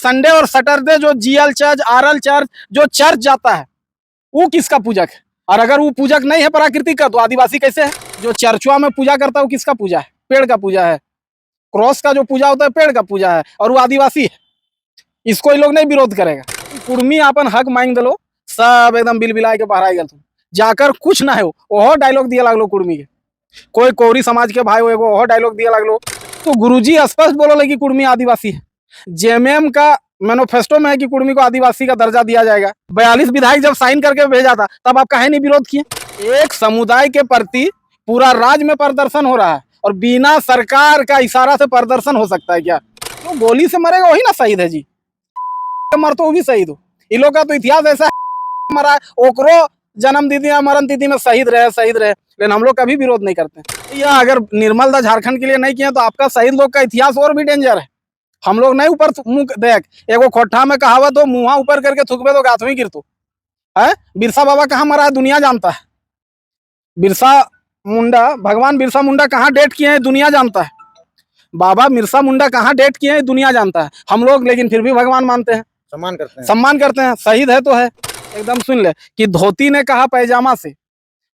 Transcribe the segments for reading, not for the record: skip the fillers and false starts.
Sunday और Saturday जो GL church, RL church, जो चर्च जाता है वो किसका पूजक है? और अगर वो पूजक नहीं है प्राकृतिक का तो आदिवासी कैसे है? जो चर्चुआ में पूजा करता है वो किसका पूजा है? पेड़ का पूजा है। क्रॉस का जो पूजा होता है पेड़ का पूजा है, और वो आदिवासी है। इसको ये लोग नहीं विरोध करेगा। कुर्मी अपन हक मांग दलो, सब एकदम बिल बिला के बाहर आई गल। तुम जाकर कुछ ना हो ओहो डायलॉग दिया लागलो कुर्मी के। कोई कोरी समाज के भाई हो एगो ओहो डायलॉग दिया लागलो। तो गुरुजी स्पष्ट बोलो कि कुर्मी आदिवासी है। जेएमएम का मैनिफेस्टो में है कि कुर्मी को आदिवासी का दर्जा दिया जाएगा। 42 विधायक जब साइन करके भेजा था तब आप काहे नहीं विरोध किए? एक समुदाय के प्रति पूरा राज्य में प्रदर्शन हो रहा है और बिना सरकार का इशारा से प्रदर्शन हो सकता है क्या? तो गोली से मरेगा वही ना शहीद है जी। मर तो वो भी शहीद हो। इन लोग का तो इतिहास ऐसा है, मरा ओकरो जन्म तिथि या मरण तिथि में शहीद रहे। लेकिन हम लोग कभी विरोध नहीं करते। या अगर निर्मल दा झारखंड के लिए नहीं किए तो आपका शहीद लोग का इतिहास और भी डेंजर है। हम लोग नहीं ऊपर मुंह देख, एगो खोट्ठा में कहावत हो, मुंहा ऊपर करके थूकबे तो गाथ में गिर तो है। बिरसा बाबा कहाँ मरा है दुनिया जानता है। बिरसा मुंडा, भगवान बिरसा मुंडा कहाँ डेट किए हैं दुनिया जानता है। बाबा बिरसा मुंडा कहाँ डेट किए हैं दुनिया जानता है। हम लोग लेकिन फिर भी भगवान मानते हैं, सम्मान करते हैं। शहीद है तो है। एकदम सुन ले कि धोती ने कहा पैजामा से,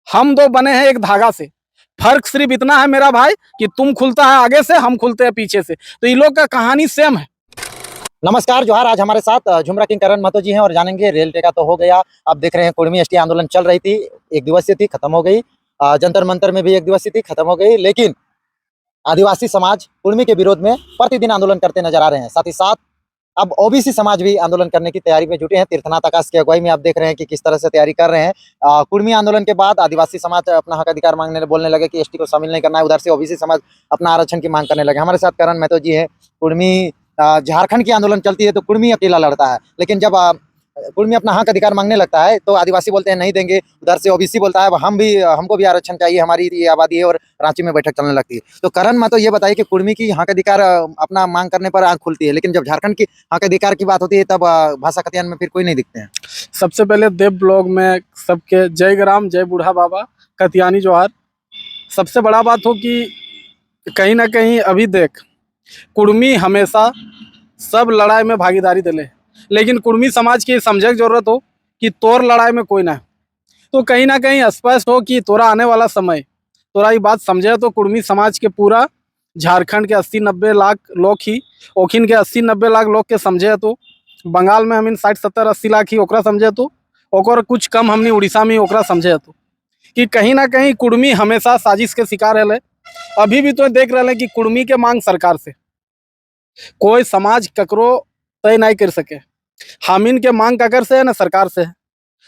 हम दो बने हैं एक धागा से। फर्क सिर्फ इतना है मेरा भाई कि तुम खुलता है आगे से, हम खुलते हैं पीछे से। तो इन लोग का कहानी सेम है। नमस्कार जोहार। आज हमारे साथ झुमरा किंग करण महतो जी हैं और जानेंगे रेल टेका तो हो गया। आप देख रहे हैं कुर्मी एसटी आंदोलन चल रही थी, एक दिवसीय थी, खत्म हो गई। जंतर मंतर में भी एक दिवसीय थी, खत्म हो गई। लेकिन आदिवासी समाज कुर्मी के विरोध में प्रतिदिन आंदोलन करते नजर आ रहे हैं। साथ ही साथ अब ओबीसी समाज भी आंदोलन करने की तैयारी में जुटे हैं। तीर्थनाथ आकाश की अगुवाई में आप देख रहे हैं कि किस तरह से तैयारी कर रहे हैं। कुर्मी आंदोलन के बाद आदिवासी समाज अपना हक अधिकार मांगने बोलने लगे कि एसटी को शामिल नहीं करना है। उधर से ओबीसी समाज अपना आरक्षण की मांग करने लगे। हमारे साथ करण महतो जी है। कुर्मी झारखंड की आंदोलन चलती है तो कुर्मी अकेला लड़ता है, लेकिन जब कुर्मी अपना हक अधिकार मांगने लगता है तो आदिवासी बोलते हैं नहीं देंगे। उधर से ओबीसी बोलता है हमको भी आरक्षण चाहिए, हमारी ये आबादी है, और रांची में बैठक चलने लगती है। तो करण महतो ये बताइए कि कुर्मी की हक अधिकार अपना मांग करने पर आंख खुलती है, लेकिन जब झारखंड की हक अधिकार की बात होती है तब भाषा खतियान में फिर कोई नहीं दिखते हैं। सबसे पहले देव ब्लॉग में सबके जय ग्राम, जय बूढ़ा बाबा, कतियानी जोहार। सबसे बड़ा बात हो कि कहीं ना कहीं अभी देख, कुर्मी हमेशा सब लड़ाई में भागीदारी दिले, लेकिन कुर्मी समाज की समझे की जरूरत हो कि तोर लड़ाई में कोई ना है। तो कहीं ना कहीं स्पष्ट हो कि तोरा आने वाला समय तोरा ये बात समझे तो कुर्मी समाज के पूरा झारखंड के 80-90 लाख लोग ही, ओखिन के 80-90 लाख लोग के समझे तो, बंगाल में हमीन 60-70-80 लाख ही ओकरा समझे तो, ओकर कुछ कम हमनी उड़ीसा में ओकरा समझे तो, कि कहीं ना कहीं कुर्मी हमेशा साजिश के शिकार है। अभी भी तो देख रहे हैं कि कुर्मी के मांग सरकार से कोई समाज ककरो तय नहीं कर सके। हमीन के मांग ककर से है ना सरकार से है।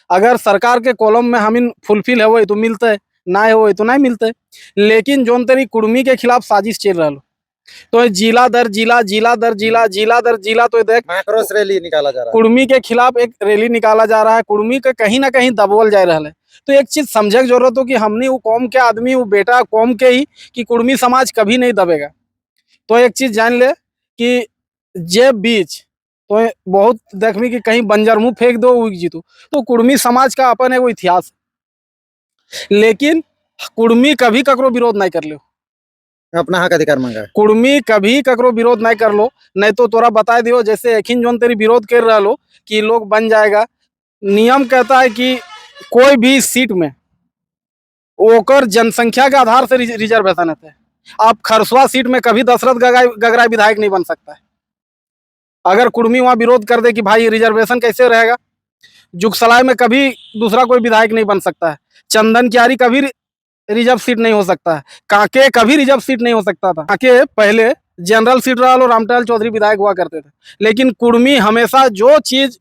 अगर सरकार के कॉलम में हमीन फुलफिल है तो मिलते है, ना है तो नहीं मिलते। लेकिन जोन तेरी कुर्मी के खिलाफ साजिश चल रहा लो, तो जिला दर जिला, जिला दर जिला, जिला दर जिला, तो देख मैक्रोस रैली निकाला जा रहा है। कुर्मी के खिलाफ एक रैली निकाला जा रहा है। कुर्मी के कहीं ना कहीं दबोल जा रहा है। तो एक चीज समझे की जरूरत हो कि हमने वो कौम के आदमी, वो बेटा कौम के ही, कि कुर्मी समाज कभी नहीं दबेगा। तो एक चीज जान ले कि जे बीच तो बहुत देखमी कि कहीं बंजर मुंह फेंक दो उग जीतो। तो कुर्मी समाज का अपन है वो इतिहास, लेकिन कुर्मी कभी ककरो विरोध नहीं कर लो। अपना हक अधिकार मांगा है। कुर्मी कभी ककरो विरोध नहीं कर लो, नहीं तो तोरा बता दियो जैसे एखिन जोन तेरी विरोध कर रहा लो कि लोग बन जाएगा। नियम कहता है कि कोई भी सीट में ओकर जनसंख्या के आधार से रिजर्वेशन है। आप खरसुआ सीट में कभी दशरथ गगराई विधायक नहीं बन सकता है। अगर कुर्मी वहां विरोध कर दे कि भाई रिजर्वेशन कैसे रहेगा, जुगसलाय में कभी दूसरा कोई विधायक नहीं बन सकता है। चंदन क्यारी कभी रिजर्व सीट नहीं हो सकता है। कांके कभी रिजर्व सीट नहीं हो सकता था। कांके पहले जनरल सीट रहा लो, रामटलाल चौधरी विधायक हुआ करते थे। लेकिन कुर्मी हमेशा जो चीज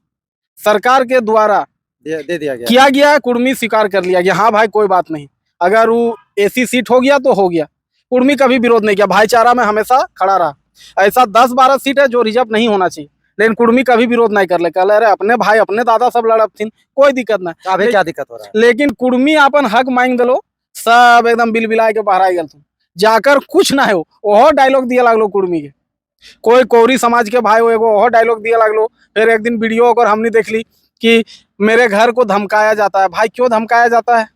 सरकार के द्वारा दे दिया किया गया है, कुर्मी स्वीकार कर लिया गया। हाँ भाई कोई बात नहीं, अगर वो एसी सीट हो गया तो हो गया। कुर्मी कभी विरोध नहीं किया, भाईचारा में हमेशा खड़ा रहा। ऐसा 10-12 सीट है जो रिजर्व नहीं होना चाहिए, लेकिन कुर्मी कभी विरोध नहीं कर ले। कह अरे अपने भाई अपने दादा सब लड़ब थी, कोई दिक्कत नहीं। अभी क्या दिक्कत हो रहा है? लेकिन कुर्मी अपन हक मांग दलो, सब एकदम बिल बिला के बाहर आई गल। तुम जाकर कुछ ना हो ओहो डायलॉग दिया लागलो कुर्मी के। कोई कोरी समाज के भाई हो एगो ओहो डायलॉग दिया लागलो। फिर एक दिन वीडियो अगर हमने देख ली कि मेरे घर को धमकाया जाता है। भाई क्यों धमकाया जाता है?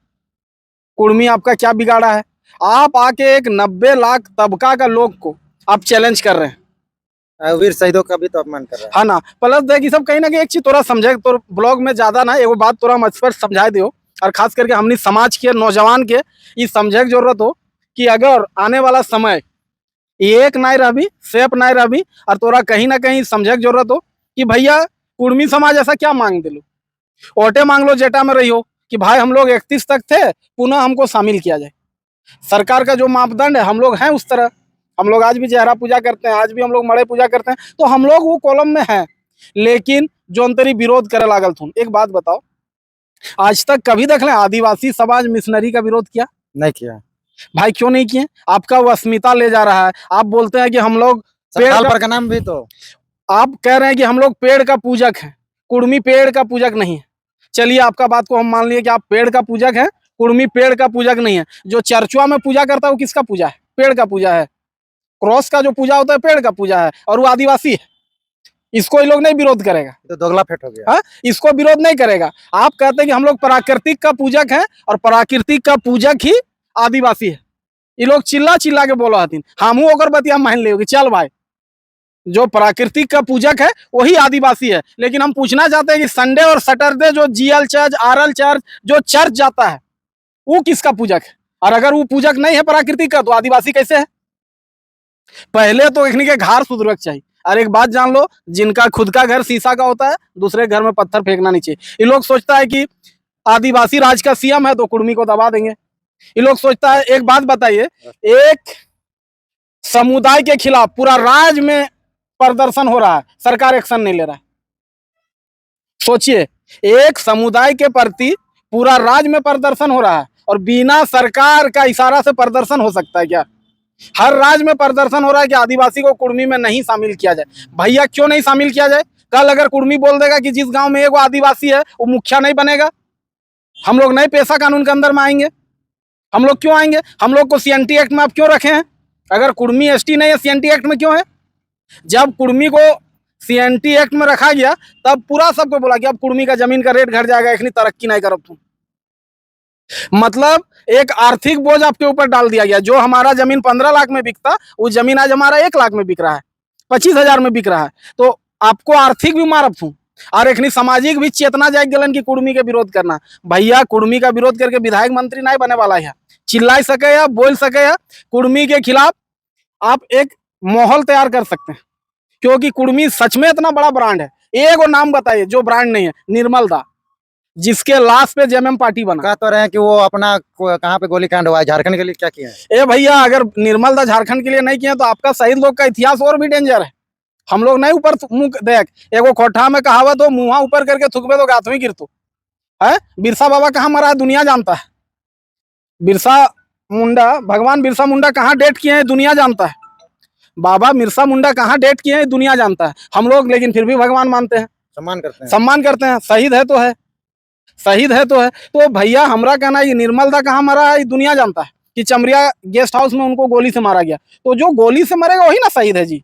कुर्मी आपका क्या बिगाड़ा है? आप आके एक 90 लाख तबका का लोग को आप चैलेंज कर रहे हैं। वीर शहीदों का भी तो अपमान कर रहा है। हाँ ना, प्लस देख ये सब कहीं ना कहीं एक चीज तोरा समझे, तो ब्लॉग में ज्यादा ना एगो बात तोरा स्पष्ट समझा दियो, और खास करके हमनी समाज के नौजवान के ये समझे के जरूरत हो कि अगर आने वाला समय एक नहीं रही, सेफ नहीं रही, और तोरा कहीं ना कहीं समझे के जरूरत हो कि भैया कुर्मी समाज ऐसा क्या मांग दिलो, ओटे मांग लो जेटा में रही हो कि भाई हम लोग 31 तक थे, पुनः हमको शामिल किया जाए। सरकार का जो मापदंड है हम लोग हैं उस तरह, हम लोग आज भी चेहरा पूजा करते हैं, आज भी हम लोग मड़े पूजा करते हैं, तो हम लोग वो कॉलम में हैं। लेकिन जो अंतरी विरोध करे लागल थून, एक बात बताओ, आज तक कभी देख लें आदिवासी समाज मिशनरी का विरोध किया? नहीं किया। भाई क्यों नहीं किए? आपका वो अस्मिता ले जा रहा है, आप बोलते हैं कि हम लोग सरदार पर का नाम भी तो आप कह रहे हैं कि हम लोग पेड़ का पूजक हैं, कुर्मी पेड़ का पूजक नहीं है। चलिए आपका बात को हम मान लिए कि आप पेड़ का पूजक हैं, कुर्मी पेड़ का पूजक नहीं है। जो चर्चुआ में पूजा करता है वो किसका पूजा है? पेड़ का पूजा है। क्रॉस का जो पूजा होता है पेड़ का पूजा है, और वो आदिवासी है। इसको ये लोग नहीं विरोध करेगा, तो दोगला फेट हो गया। हाँ, इसको विरोध नहीं करेगा। आप कहते हैं कि हम लोग प्राकृतिक का पूजक हैं, और प्राकृतिक का पूजक ही आदिवासी है। ये लोग चिल्ला चिल्ला के बोला हथिन, हमू ओकर बतिया मान ले, चल भाई जो प्राकृतिक का पूजक है वही आदिवासी है। लेकिन हम पूछना चाहते हैं कि संडे और सैटरडे जो जीएल चर्च, आरएल चर्च, जो चर्च जाता है वो किसका पूजक है? और अगर वो पूजक नहीं है प्राकृतिक का, तो आदिवासी कैसे है? पहले तो इन्हीं के घर सुधरक चाहिए। और एक बात जान लो, जिनका खुद का घर शीशा का होता है, दूसरे घर में पत्थर फेंकना नहीं चाहिए। ये लोग सोचता है कि आदिवासी राज का सीएम है तो कुर्मी को दबा देंगे। ये लोग सोचता है, एक बात बताइए, एक समुदाय के खिलाफ पूरा राज्य में प्रदर्शन हो रहा है, सरकार एक्शन नहीं ले रहा है। सोचिए, एक समुदाय के प्रति पूरा राज्य में प्रदर्शन हो रहा है, और बिना सरकार का इशारा से प्रदर्शन हो सकता है क्या? हर राज्य में प्रदर्शन हो रहा है कि आदिवासी को कुर्मी में नहीं शामिल किया जाए। भैया क्यों नहीं शामिल किया जाए? कल अगर कुर्मी बोल देगा कि जिस गांव में एक आदिवासी है वो मुखिया नहीं बनेगा, हम लोग नए पेशा कानून के अंदर में आएंगे। हम लोग क्यों आएंगे? हम लोग को सीएनटी एक्ट में आप क्यों रखे हैं? अगर कुर्मी एसटी नहीं है, सीएनटी एक्ट में क्यों है? जब कुर्मी को सीएनटी एक्ट में रखा गया तब पूरा सबको बोला कि अब कुर्मी का जमीन का रेट घट जाएगा, इतनी तरक्की नहीं करब तुम। मतलब एक आर्थिक बोझ आपके ऊपर डाल दिया गया। जो हमारा जमीन 15 लाख में बिकता, वो जमीन आज हमारा 1 लाख में बिक रहा है, 25,000 में बिक रहा है। तो आपको आर्थिक भी मारब थू, और एक सामाजिक भी चेतना जाग गलन की कुर्मी के विरोध करना। भैया कुर्मी का विरोध करके विधायक मंत्री नहीं बने वाला है, चिल्ला सके या बोल सके या कुर्मी के खिलाफ आप एक माहौल तैयार कर सकते हैं, क्योंकि कुर्मी सच में इतना बड़ा ब्रांड है। एक और नाम बताइए जो ब्रांड नहीं है। निर्मल दा, जिसके लाश पे जेएमएम पार्टी बना। कह तो रहे हैं कि वो अपना कहाँ पे गोलीकांड हुआ है, झारखंड के लिए क्या किया है? ए भैया, अगर निर्मल दा झारखंड के लिए नहीं किया तो आपका शहीद लोग का इतिहास और भी डेंजर है। हम लोग नहीं ऊपर मुंह देख, एगो कोठा में कहावत हो, मुंहा ऊपर करके थुकबे तो गाथवी गिरतु है। बिरसा बाबा कहाँ मरा है दुनिया जानता है। बिरसा मुंडा, भगवान बिरसा मुंडा कहाँ डेट किए हैं दुनिया जानता है। बाबा बिरसा मुंडा कहाँ डेट किए हैं दुनिया जानता है। हम लोग लेकिन फिर भी भगवान मानते हैं, सम्मान करते हैं। सम्मान करते हैं। शहीद है तो है, शहीद है तो है। तो भैया हमरा कहना है, निर्मल दा कहाँ मरा है दुनिया जानता है कि चमरिया गेस्ट हाउस में उनको गोली से मारा गया। तो जो गोली से मरेगा वही ना शहीद है जी,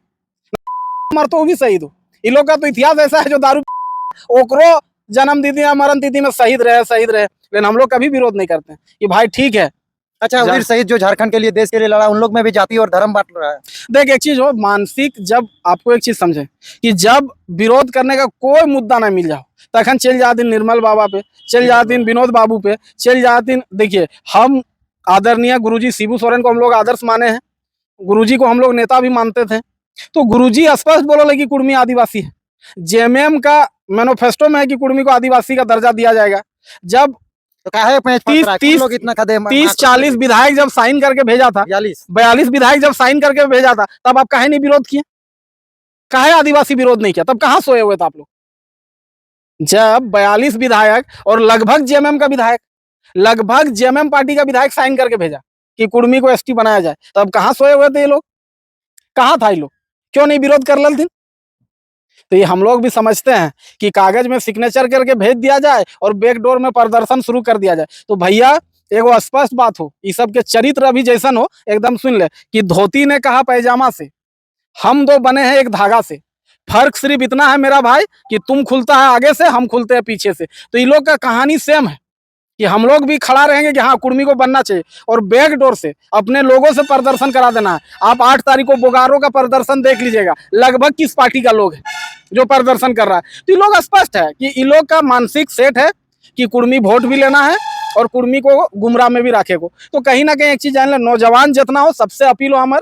मर तो वो भी शहीद हो। इन लोग का तो इतिहास ऐसा है, जो दारू ओकरो जन्म तिथि या मरण तिथि में शहीद रहे, शहीद रहे। लेकिन हम लोग कभी विरोध नहीं करते हैं कि भाई ठीक है। अच्छा, वीर शहीद जो झारखंड के लिए, देश के लिए लड़ा, उन लोग में भी जाति और धर्म बांट रहा है। देख एक चीज हो, मानसिक, जब आपको एक चीज समझे कि जब विरोध करने का कोई मुद्दा ना मिल जाओ, तखन चल जाती निर्मल बाबा पे, चल जाती विनोद बाबू पे, चल जाती। देखिए, हम आदरणीय गुरुजी शिबू सोरेन को हम लोग आदर्श माने हैं, गुरुजी को हम लोग नेता भी मानते थे। तो गुरुजी स्पष्ट बोले कि कुर्मी आदिवासी है। जेएमएम का मैनिफेस्टो में है कि कुर्मी को आदिवासी का दर्जा दिया जाएगा। जब तो काहे पे 30-40 विधायक जब साइन करके भेजा था, 42 विधायक जब साइन करके भेजा था, तब आप काहे नहीं विरोध किए? काहे आदिवासी विरोध नहीं किया? तब कहाँ सोए हुए थे आप लोग? जब 42 विधायक और लगभग जेएमएम का विधायक, लगभग जेएमएम पार्टी का विधायक साइन करके भेजा कि कुर्मी को एसटी बनाया जाए, तब कहाँ सोए हुए थे ये लोग? कहाँ था ये लोग? क्यों नहीं विरोध कर लेते? तो ये हम लोग भी समझते हैं कि कागज में सिग्नेचर करके भेज दिया जाए और बैकडोर में प्रदर्शन शुरू कर दिया जाए। तो भैया एगो स्पष्ट बात हो, ये सब के चरित्र अभी जैसन हो, एकदम सुन ले कि धोती ने कहा पैजामा से, हम दो बने हैं एक धागा से। फर्क सिर्फ इतना है मेरा भाई कि तुम खुलता है आगे से, हम खुलते हैं पीछे से। तो ये लोग का कहानी सेम है। कि हम लोग भी खड़ा रहेंगे कि हाँ कुर्मी को बनना चाहिए, और बैक डोर से अपने लोगों से प्रदर्शन करा देना है। आप 8 तारीख को बोकारो का प्रदर्शन देख लीजिएगा, लगभग किस पार्टी का लोग है जो प्रदर्शन कर रहा है। तो ये लोग स्पष्ट है कि इन लोग का मानसिक सेट है कि कुर्मी वोट भी लेना है और कुर्मी को गुमराह में भी रखे को। तो कहीं ना कहीं एक चीज जान ले, नौजवान जितना हो सबसे अपील हो हमार